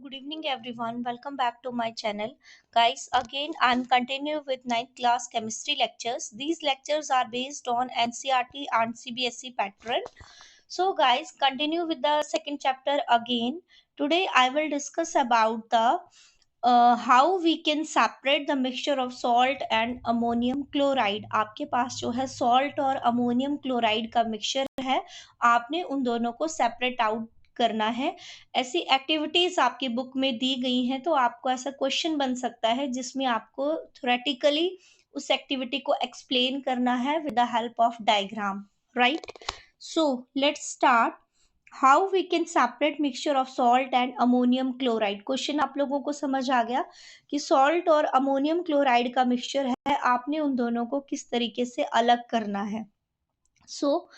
good evening everyone. Welcome back to my channel. Guys, again I'm continuing with 9th class chemistry lectures. These lectures are based on NCERT and CBSE pattern. So guys, continue with the second chapter again. Today I will discuss about the how we can separate the mixture of salt and ammonium chloride. आपके पास जो है salt और ammonium chloride का mixture है, आपने उन दोनों को separate out करना है. ऐसी एक्टिविटीज आपकी बुक में दी गई हैं, तो आपको ऐसा क्वेश्चन बन सकता है जिसमें आपको थ्योरेटिकली उस एक्टिविटी को एक्सप्लेन करना है with the help of diagram, right? So let's start. How we can separate mixture of salt and ammonium chloride. Question आप लोगों को समझ आ गया कि सॉल्ट और अमोनियम क्लोराइड का मिक्सचर है, आपने उन दोनों को किस तरीके से अलग करना है. So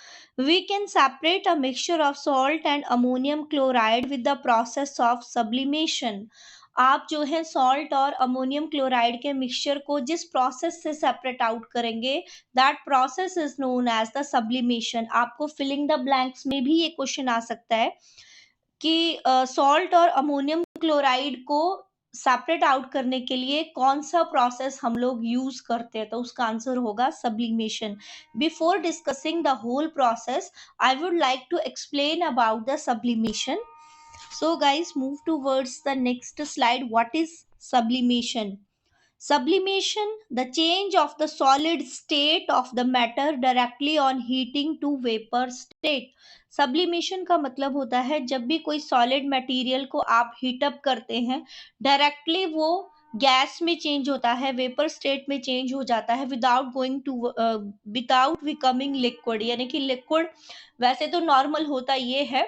we can separate a mixture of salt and ammonium chloride with the process of sublimation. आप जो है सॉल्ट और अमोनियम क्लोराइड के मिक्सचर को जिस प्रोसेस से सेपरेट आउट करेंगे, that process is known as the sublimation. आपको फिलिंग द ब्लैंक्स में भी ये क्वेश्चन आ सकता है कि सॉल्ट और अमोनियम क्लोराइड को सेपरेट आउट करने के लिए कौन सा प्रोसेस हम लोग यूज करते हैं, तो उसका आंसर होगा sublimation. Before discussing the whole process, I would like to explain about the sublimation. So guys, move towards the next slide. What is sublimation? Sublimation, the change of the solid state of the matter directly on heating to vapor state. Sublimation का मतलब होता है जब भी कोई solid material को आप heat up करते हैं, डायरेक्टली वो गैस में चेंज होता है, वेपर स्टेट में चेंज हो जाता है विदाउट बिकमिंग लिक्विड. यानी कि लिक्विड वैसे तो नॉर्मल होता ये है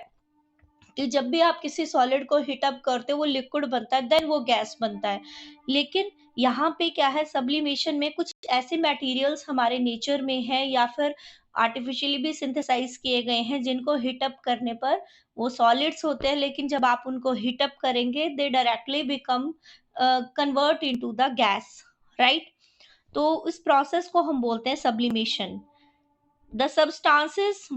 कि जब भी आप किसी सॉलिड को हीटअप करते हो वो लिक्विड बनता है, देन वो गैस बनता है. लेकिन यहाँ पे क्या है, सब्लिमेशन में कुछ ऐसे मटेरियल्स हमारे नेचर में है या फिर आर्टिफिशियली भी सिंथेसाइज किए गए हैं जिनको हीटअप करने पर वो सॉलिड्स होते हैं, लेकिन जब आप उनको हीटअप करेंगे दे directly become convert into the gas, right? तो इस प्रोसेस को हम बोलते हैं सब्लिमेशन. द सब्सटेंसेस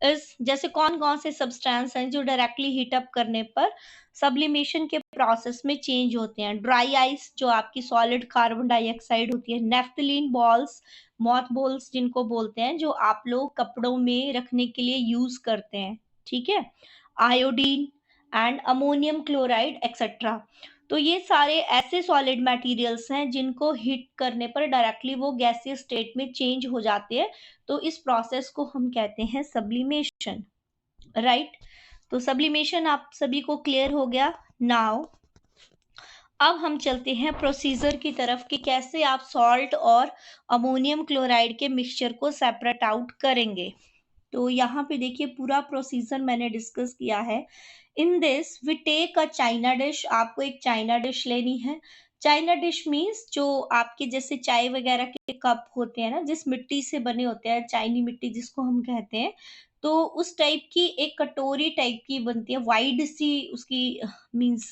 इस जैसे कौन कौन से सब्सटेंस हैं जो डायरेक्टली हीटअप करने पर सब्लिमेशन के प्रोसेस में चेंज होते हैं. ड्राई आइस जो आपकी सॉलिड कार्बन डाइऑक्साइड होती है, नेफ्थलीन बॉल्स, मॉथ बॉल्स जिनको बोलते हैं, जो आप लोग कपड़ों में रखने के लिए यूज करते हैं, ठीक है, iodine and ammonium chloride etcetera. तो ये सारे ऐसे सॉलिड मटेरियल्स हैं जिनको हीट करने पर डायरेक्टली वो गैसीय स्टेट में चेंज हो जाते हैं, तो इस प्रोसेस को हम कहते हैं सब्लिमेशन, राइट? तो सब्लिमेशन आप सभी को क्लियर हो गया. नाउ अब हम चलते हैं प्रोसीजर की तरफ कि कैसे आप सॉल्ट और अमोनियम क्लोराइड के मिक्सचर को सेपरेट आउट करेंगे. तो यहाँ पे देखिए पूरा प्रोसीजर मैंने डिस्कस किया है. In this we take a china dish. आपको एक चाइना डिश लेनी है. चाइना डिश मीन्स जो आपके जैसे चाय वगैरह के कप होते हैं ना, जिस मिट्टी से बने होते हैं, चाइनी मिट्टी जिसको हम कहते हैं, तो उस टाइप की एक कटोरी टाइप की बनती है, वाइड सी उसकी मीन्स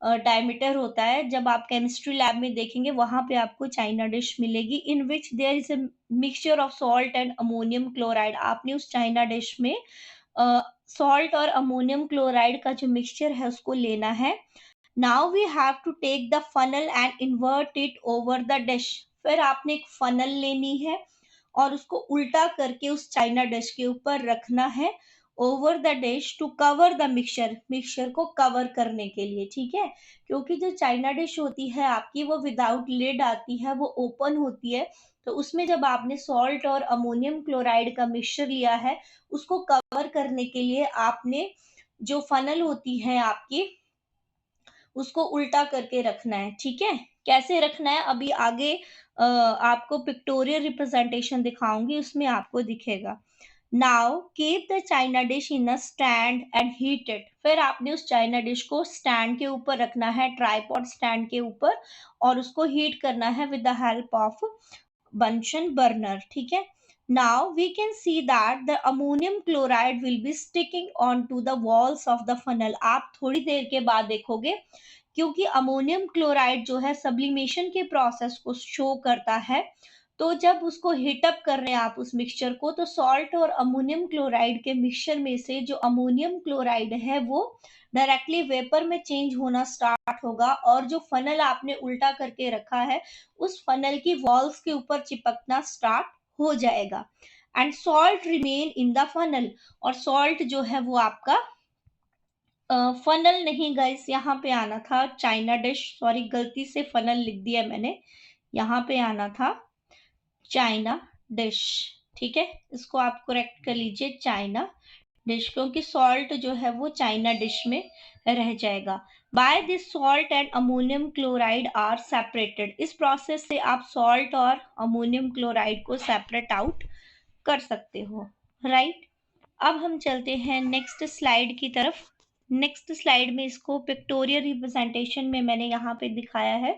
डायमीटर होता है. जब आप केमिस्ट्री लैब में देखेंगे वहां पे आपको चाइना डिश मिलेगी, in which there is a mixture of salt and ammonium chloride. आपने उस चाइना डिश में सॉल्ट और अमोनियम क्लोराइड का जो मिक्सचर है उसको लेना है. Now we have to take the funnel and invert it over the dish. फिर आपने एक फनल लेनी है और उसको उल्टा करके उस चाइना डिश के ऊपर रखना है, over the dish to cover the mixture को कवर करने के लिए, ठीक है? क्योंकि जो चाइना डिश होती है आपकी वो विदाउट लिड आती है, वो ओपन होती है, तो उसमें जब आपने सॉल्ट और अमोनियम क्लोराइड का मिक्सचर लिया है उसको कवर करने के लिए आपने जो फनल होती है आपकी उसको उल्टा करके रखना है, ठीक है? कैसे रखना है अभी आगे आपको पिक्टोरियल रिप्रेजेंटेशन दिखाऊंगी, उसमें आपको दिखेगा. Now keep the China dish in a stand and heat it. फिर आपने उस चाइना डिश को स्टैंड के ऊपर रखना है, ट्राइपॉड स्टैंड के ऊपर, और उसको हीट करना है with the help of Bunsen burner, ठीक है? Now we can see that the ammonium chloride will be sticking onto the walls of the funnel. आप थोड़ी देर के बाद देखोगे, क्योंकि अमोनियम क्लोराइड जो है सब्लिमेशन के प्रोसेस को शो करता है, तो जब उसको हीटअप कर रहे हैं आप उस मिक्सचर को, तो सॉल्ट और अमोनियम क्लोराइड के मिक्सचर में से जो अमोनियम क्लोराइड है वो डायरेक्टली वेपर में चेंज होना स्टार्ट होगा और जो फनल आपने उल्टा करके रखा है उस फनल की वॉल्स के ऊपर चिपकना स्टार्ट हो जाएगा and salt remain in the funnel. और सॉल्ट जो है वो आपका फनल नहीं गाइस, यहाँ पे आना था चाइना डिश, सॉरी गलती से फनल लिख दिया मैंने, यहाँ पे आना था चाइना डिश। ठीक है, इसको आप करेक्ट कर लीजिए चाइना डिश, क्योंकि सॉल्ट जो है वो चाइना डिश में रह जाएगा। By this salt and ammonium chloride are separated. इस प्रोसेस से आप सॉल्ट और अमोनियम क्लोराइड को सेपरेट आउट कर सकते हो, राइट। अब हम चलते हैं नेक्स्ट स्लाइड की तरफ। नेक्स्ट स्लाइड में इसको पिक्टोरियल रिप्रेजेंटेशन में मैंने यहाँ पे दिखाया है।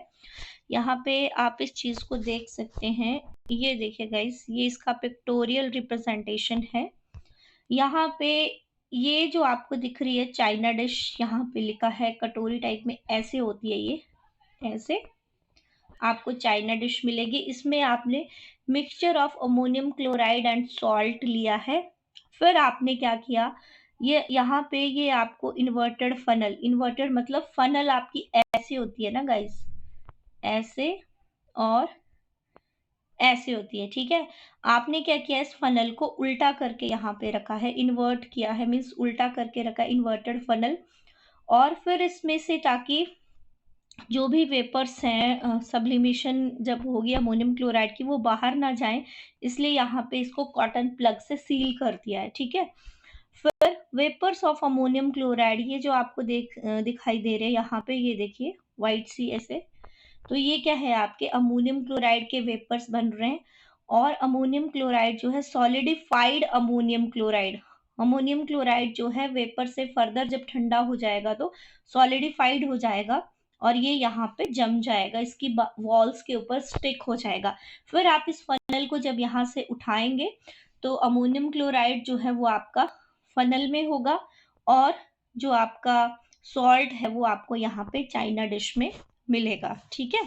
यहाँ पे आप इस चीज को देख सकते हैं, ये देखिए गाइस, ये इसका पिक्टोरियल रिप्रेजेंटेशन है। यहाँ पे ये जो आपको दिख रही है चाइना डिश, यहाँ पे लिखा है कटोरी टाइप में, ऐसे होती है ये, ऐसे आपको चाइना डिश मिलेगी। इसमें आपने mixture of ammonium chloride and salt लिया है। फिर आपने क्या किया, ये यहाँ पे ये आपको इन्वर्टेड फनल, इन्वर्टेड मतलब फनल आपकी ऐसे होती है ना गाइस, ऐसे और ऐसे होती है, ठीक है। आपने क्या किया, इस फनल को उल्टा करके यहाँ पे रखा है, इन्वर्ट किया है, मीन्स उल्टा करके रखा है, इन्वर्टेड फनल। और फिर इसमें से ताकि जो भी वेपर्स हैं सब्लिमेशन जब होगी अमोनियम क्लोराइड की वो बाहर ना जाए, इसलिए यहाँ पे इसको कॉटन प्लग से सील कर दिया है, ठीक है। फिर वेपर्स ऑफ अमोनियम क्लोराइड, ये जो आपको दिखाई दे रहे हैं यहाँ पे, ये देखिए व्हाइट सी ऐसे, तो ये क्या है, आपके अमोनियम क्लोराइड के वेपर्स बन रहे हैं। और अमोनियम क्लोराइड जो है solidified ammonium chloride, ammonium chloride जो है वेपर से फर्दर जब ठंडा हो जाएगा तो सॉलिडिफाइड हो जाएगा और ये यहाँ पे जम जाएगा, इसकी वॉल्स के ऊपर स्टिक हो जाएगा। फिर आप इस फनल को जब यहाँ से उठाएंगे तो अमोनियम क्लोराइड जो है वो आपका फनल में होगा और जो आपका सॉल्ट है वो आपको यहाँ पे चाइना डिश में मिलेगा, ठीक है।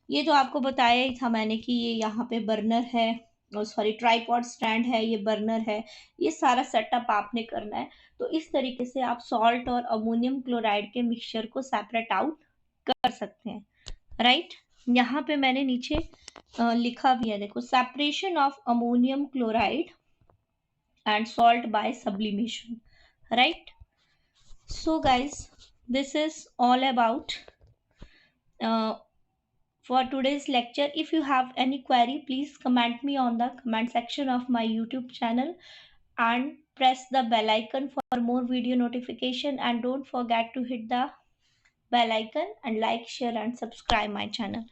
ये जो आपको बताया था मैंने कि ये यहाँ पे बर्नर है, सॉरी ट्राइपॉड स्टैंड है, ये बर्नर है, ये सारा सेटअप आपने करना है। तो इस तरीके से आप सॉल्ट और अमोनियम क्लोराइड के मिक्सचर को सेपरेट आउट कर सकते हैं, राइट। यहाँ पे मैंने नीचे लिखा भी है, देखो, separation of ammonium chloride and salt by sublimation, right. So guys, this is all about for today's lecture. If you have any query, please comment me on the comment section of my YouTube channel and press the bell icon for more video notification, and don't forget to hit the bell icon and like, share and subscribe my channel.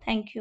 Thank you.